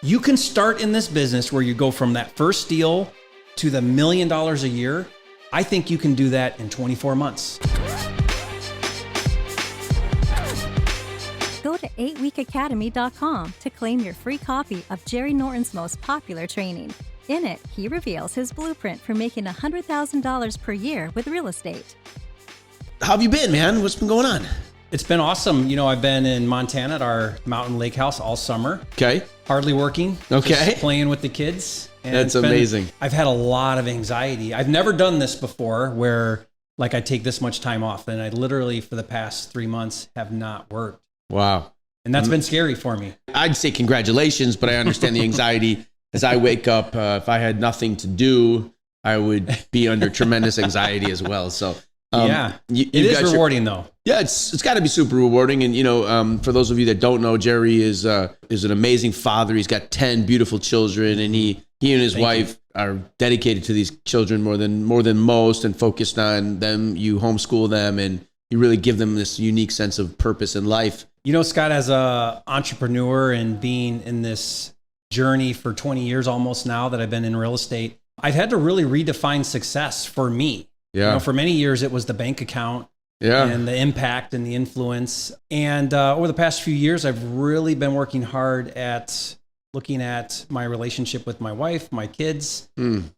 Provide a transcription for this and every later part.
You can start in this business where you go from that first deal to the $1 million a year. I think you can do that in 24 months. Go to 8weekacademy.com to claim your free copy of Jerry Norton's most popular training. In it, he reveals his blueprint for making $100,000 per year with real estate. How have you been, man? What's been going on? It's been awesome. You know, I've been in Montana at our mountain lake house all summer. Okay. Hardly working. Okay. Just playing with the kids. And that's amazing. I've had a lot of anxiety. I've never done this before where like I take this much time off, and I literally for the past 3 months have not worked. Wow. And that's been scary for me. I'd say congratulations, but I understand the anxiety. As I wake up, if I had nothing to do, I would be under tremendous anxiety as well. So it is rewarding though. Yeah, it's got to be super rewarding. And, you know, for those of you that don't know, Jerry is an amazing father. He's got 10 beautiful children, and he and his wife are dedicated to these children more than most, and focused on them. You homeschool them, and you really give them this unique sense of purpose in life. You know, Scott, as a entrepreneur and being in this journey for 20 years almost now that I've been in real estate, I've had to really redefine success for me. Yeah. You know, for many years, it was the bank account. Yeah. And the impact and the influence. And over the past few years, I've really been working hard at looking at my relationship with my wife, my kids,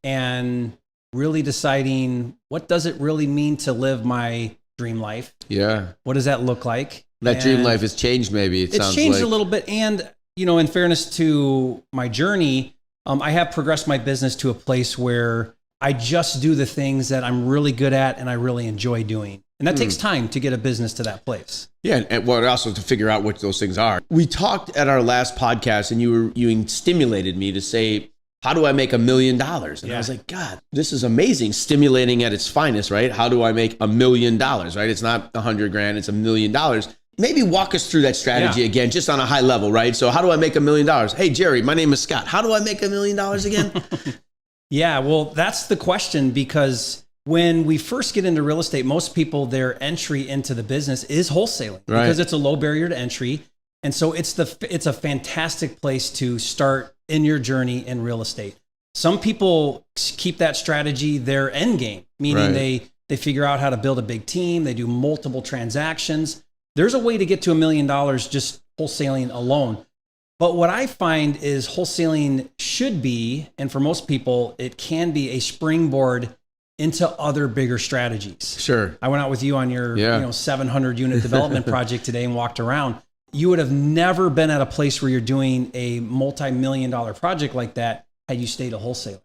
and really deciding what does it really mean to live my dream life? Yeah. What does that look like? That dream life has changed maybe. It's changed a little bit. And, you know, in fairness to my journey, I have progressed my business to a place where I just do the things that I'm really good at and I really enjoy doing. And that takes time to get a business to that place. Yeah, and also to figure out what those things are. We talked at our last podcast, and you stimulated me to say, how do I make $1 million? And I was like, God, this is amazing. Stimulating at its finest, right? How do I make $1 million, right? It's not $100,000, it's $1 million. Maybe walk us through that strategy again, just on a high level, right? So how do I make $1 million? Hey, Jerry, my name is Scott. How do I make $1 million again? Yeah, well, that's the question, because when we first get into real estate, most people, their entry into the business is wholesaling, because it's a low barrier to entry. And so it's a fantastic place to start in your journey in real estate. Some people keep that strategy their end game, meaning they figure out how to build a big team. They do multiple transactions. There's a way to get to $1 million just wholesaling alone. But what I find is wholesaling should be, and for most people, it can be a springboard into other bigger strategies. Sure. I went out with you on your 700 unit development project today and walked around. You would have never been at a place where you're doing a multi-million-dollar project like that had you stayed a wholesaler.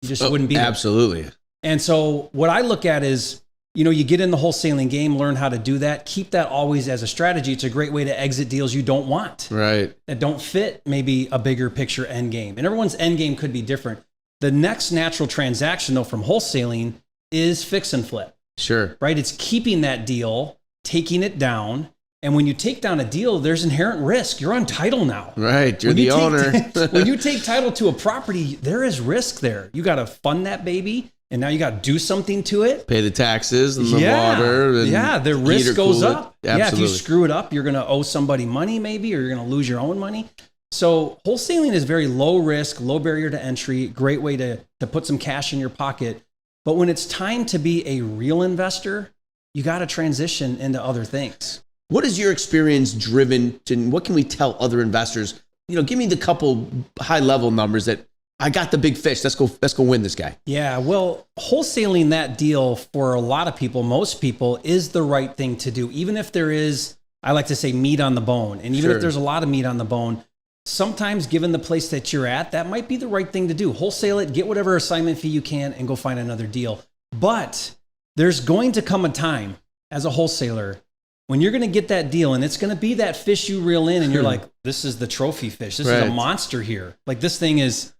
You just wouldn't be there. Absolutely. And so what I look at is, you know, you get in the wholesaling game, learn how to do that, keep that always as a strategy. It's a great way to exit deals you don't want. Right. That don't fit maybe a bigger picture end game. And everyone's end game could be different. The next natural transaction, though, from wholesaling is fix and flip. Sure. Right? It's keeping that deal, taking it down. And when you take down a deal, there's inherent risk. You're on title now. Right. You're the owner. When you take title to a property, there is risk there. You got to fund that baby. And now you got to do something to it. Pay the taxes and the water. And the risk goes up. Absolutely. Yeah, if you screw it up, you're going to owe somebody money maybe, or you're going to lose your own money. So wholesaling is very low risk, low barrier to entry, great way to put some cash in your pocket. But when it's time to be a real investor, you got to transition into other things. What is your experience driven to, what can we tell other investors? You know, give me the couple high level numbers that I got the big fish. Let's go win this guy. Yeah, well, wholesaling that deal for a lot of people, most people, is the right thing to do. Even if there is, I like to say, meat on the bone. And even if there's a lot of meat on the bone, sometimes given the place that you're at, that might be the right thing to do. Wholesale it, get whatever assignment fee you can, and go find another deal. But there's going to come a time as a wholesaler when you're going to get that deal, and it's going to be that fish you reel in, and you're like, this is the trophy fish. This is a monster here. Like, this thing is,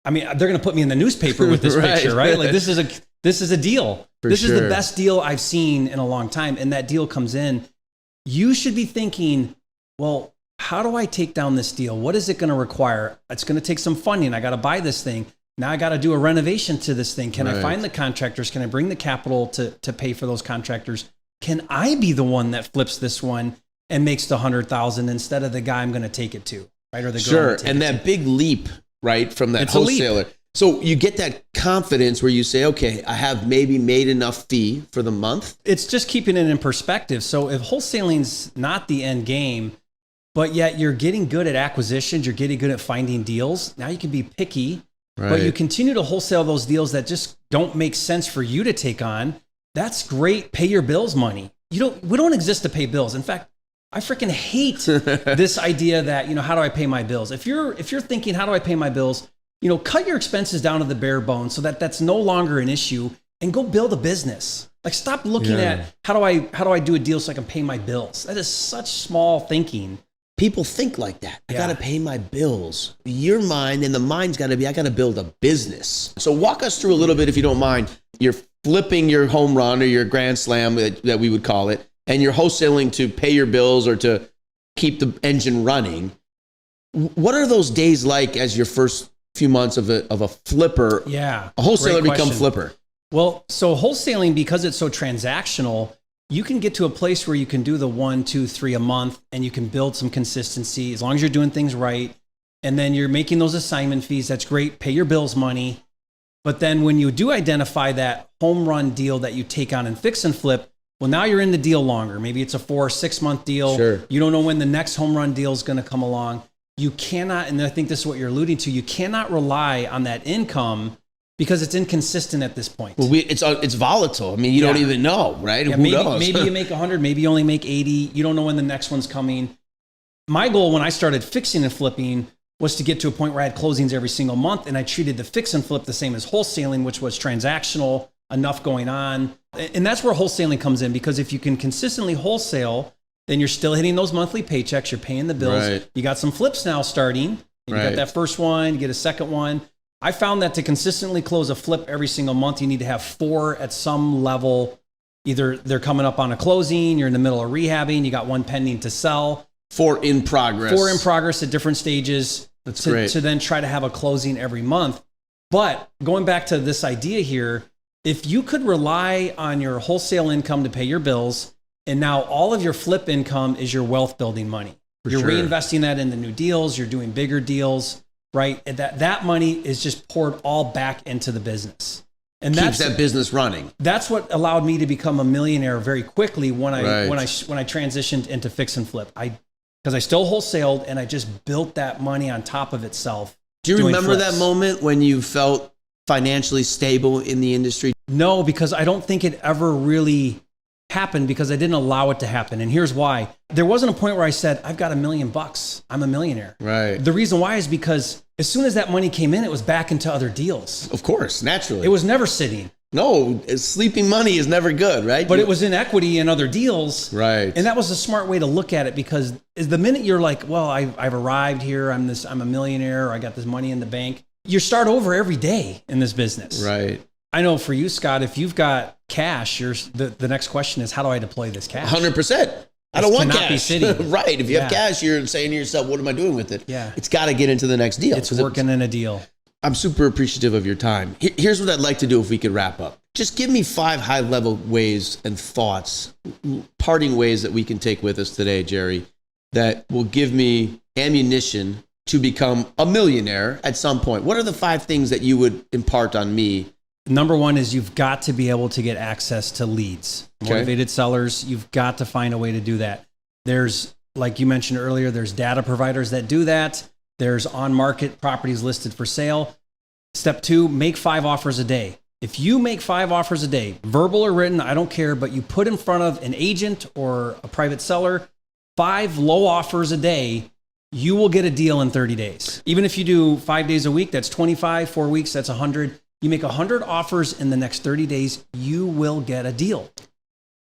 I mean, they're going to put me in the newspaper with this picture, right? Like, this is a deal. This is the best deal I've seen in a long time. And that deal comes in. You should be thinking, well, how do I take down this deal? What is it going to require? It's going to take some funding. I got to buy this thing. Now I got to do a renovation to this thing. Can I find the contractors? Can I bring the capital to pay for those contractors? Can I be the one that flips this one and makes the 100,000 instead of the guy I'm going to take it to? right? Or the Sure. And that big leap, right, from that wholesaler. So you get that confidence where you say, okay, I have maybe made enough fee for the month. It's just keeping it in perspective. So if wholesaling's not the end game, but yet you're getting good at acquisitions, you're getting good at finding deals, now you can be picky, but you continue to wholesale those deals that just don't make sense for you to take on. That's great. Pay your bills money. We don't exist to pay bills. In fact, I freaking hate this idea that, how do I pay my bills? If you're thinking, how do I pay my bills? Cut your expenses down to the bare bones so that that's no longer an issue, and go build a business. Like, stop looking at how do I do a deal so I can pay my bills? That is such small thinking. People think like that. I got to pay my bills. Your mind and the mind's got to be, I got to build a business. So walk us through a little bit, if you don't mind. You're flipping your home run or your grand slam that we would call it, and you're wholesaling to pay your bills or to keep the engine running. What are those days like as your first few months of a flipper? Yeah. A wholesaler become flipper. Well, so wholesaling, because it's so transactional, you can get to a place where you can do the 1, 2, 3 a month, and you can build some consistency as long as you're doing things right. And then you're making those assignment fees. That's great. Pay your bills money. But then when you do identify that home run deal that you take on and fix and flip, well, now you're in the deal longer. Maybe it's a 4 or 6 month deal. Sure. You don't know when the next home run deal is going to come along. You cannot, and I think this is what you're alluding to, you cannot rely on that income because it's inconsistent at this point. Well, it's volatile. I mean, you don't even know, right? Yeah, Who maybe, knows? maybe you make 100, maybe you only make 80. You don't know when the next one's coming. My goal when I started fixing and flipping was to get to a point where I had closings every single month, and I treated the fix and flip the same as wholesaling, which was transactional, enough going on. And that's where wholesaling comes in, because if you can consistently wholesale, then you're still hitting those monthly paychecks, you're paying the bills. Right. You got some flips now starting. You got that first one, you get a second one. I found that to consistently close a flip every single month, you need to have 4 at some level. Either they're coming up on a closing, you're in the middle of rehabbing, you got 1 pending to sell. 4 in progress. 4 in progress at different stages. That's great. To then try to have a closing every month. But going back to this idea here, if you could rely on your wholesale income to pay your bills, and now all of your flip income is your wealth building money. You're reinvesting that into new deals, you're doing bigger deals, right? And that money is just poured all back into the business. And keeps that business running. That's what allowed me to become a millionaire very quickly when I transitioned into fix and flip. Because I still wholesaled, and I just built that money on top of itself. Do you remember that moment when you felt financially stable in the industry? No, because I don't think it ever really happened, because I didn't allow it to happen. And here's why. There wasn't a point where I said, I've got $1 million. I'm a millionaire. Right. The reason why is because as soon as that money came in, it was back into other deals. Of course, naturally. It was never sitting. No, sleeping money is never good, right? But it was in equity in other deals. Right. And that was a smart way to look at it, because the minute you're like, well, I've arrived here, I'm a millionaire, or I got this money in the bank, you start over every day in this business. Right. I know for you, Scott, if you've got cash, the next question is, how do I deploy this cash? 100%. I don't want cash. Be sitting. Right. If you have cash, you're saying to yourself, what am I doing with it? Yeah. It's got to get into the next deal. It's working in a deal. I'm super appreciative of your time. Here's what I'd like to do if we could wrap up. Just give me 5 high-level ways and thoughts, parting ways that we can take with us today, Jerry, that will give me ammunition to become a millionaire at some point. What are the 5 things that you would impart on me? Number 1 is you've got to be able to get access to leads. Motivated sellers, you've got to find a way to do that. There's, like you mentioned earlier, there's data providers that do that. There's on-market properties listed for sale. Step 2, make 5 offers a day. If you make 5 offers a day, verbal or written, I don't care, but you put in front of an agent or a private seller 5 low offers a day, you will get a deal in 30 days. Even if you do 5 days a week, that's 25, 4 weeks, that's 100. You make 100 offers in the next 30 days, you will get a deal.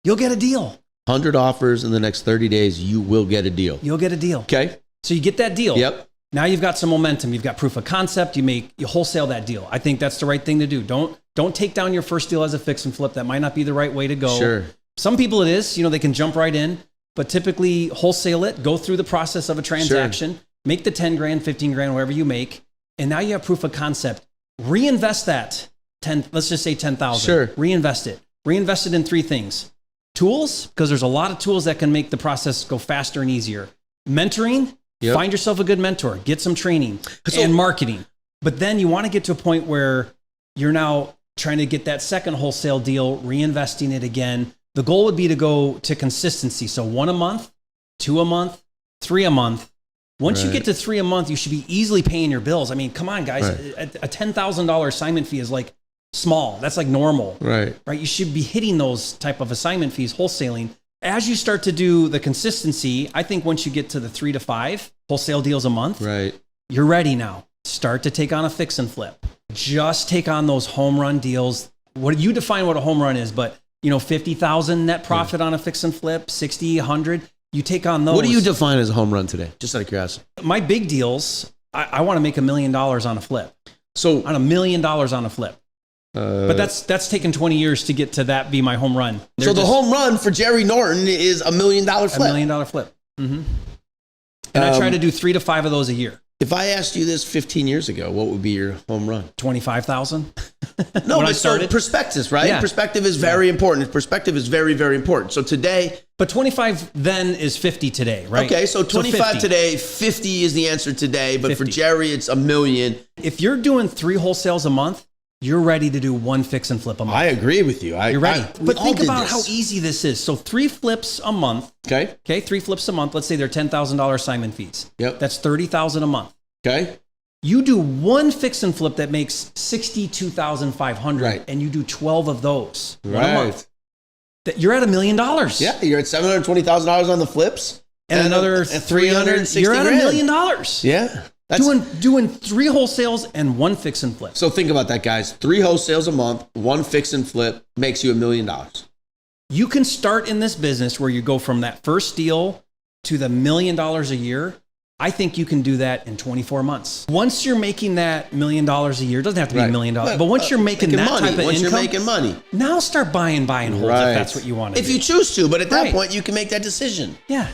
You'll get a deal. 100 offers in the next 30 days, you will get a deal. You'll get a deal. Okay. So you get that deal. Yep. Now you've got some momentum. You've got proof of concept. You wholesale that deal. I think that's the right thing to do. Don't take down your first deal as a fix and flip. That might not be the right way to go. Sure. Some people it is. They can jump right in, but typically wholesale it. Go through the process of a transaction. Sure. Make the 10 grand, 15 grand, whatever you make, and now you have proof of concept. Reinvest that 10. Let's just say 10,000. Sure. Reinvest it. Reinvest it in 3 things: tools, because there's a lot of tools that can make the process go faster and easier. Mentoring. Yep. Find yourself a good mentor, get some training and marketing. But then you want to get to a point where you're now trying to get that second wholesale deal, reinvesting it again. The goal would be to go to consistency. So 1 a month, 2 a month, 3 a month. Once you get to 3 a month, you should be easily paying your bills. I mean, come on, guys. Right. A $10,000 assignment fee is like small. That's like normal. Right. You should be hitting those type of assignment fees, wholesaling. As you start to do the consistency, I think once you get to the 3 to 5 wholesale deals a month, you're ready now. Start to take on a fix and flip. Just take on those home run deals. What you define what a home run is, but 50,000 net profit on a fix and flip, 60, 100. You take on those. What do you define as a home run today? Just out of curiosity. My big deals, I want to make $1 million on a flip. So on $1 million on a flip. But that's taken 20 years to get to that be my home run. So the home run for Jerry Norton is $1 million flip. $1 million flip. Mm-hmm. And I try to do 3 to 5 of those a year. If I asked you this 15 years ago, what would be your home run? 25,000. No, but so perspectives, right? Yeah. Perspective is very important. Perspective is very, very important. So today, but 25 then is 50 today, right? Okay, so 25 today, 50 is the answer today. But 50. For Jerry, it's $1 million. If you're doing 3 wholesales a month, you're ready to do 1 fix and flip a month. I agree with you. You're ready. But think about how easy this is. So 3 flips a month. Okay. 3 flips a month. Let's say they're $10,000 assignment fees. Yep. That's $30,000 a month. Okay. You do 1 fix and flip that makes $62,500, and you do 12 of those a month. You're at $1 million. Yeah, you're at $720,000 on the flips, and another 360. You're at $1 million. Yeah. That's doing 3 wholesales and 1 fix and flip. So think about that, guys. 3 wholesales a month, 1 fix and flip makes you $1 million. You can start in this business where you go from that first deal to the $1 million a year. I think you can do that in 24 months. Once you're making that $1 million a year, it doesn't have to be $1 million, but once you're making that type of income, you're making money, now start buying holds if that's what you want to do. If you choose to, but at that point, you can make that decision. Yeah.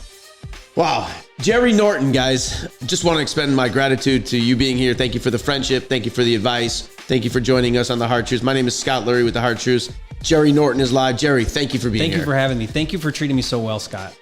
Wow. Jerry Norton, guys, just want to extend my gratitude to you being here. Thank you for the friendship. Thank you for the advice. Thank you for joining us on The Hard Truths. My name is Scott Lurie with The Hard Truths. Jerry Norton is live. Jerry, thank you for being here. Thank you for having me. Thank you for treating me so well, Scott.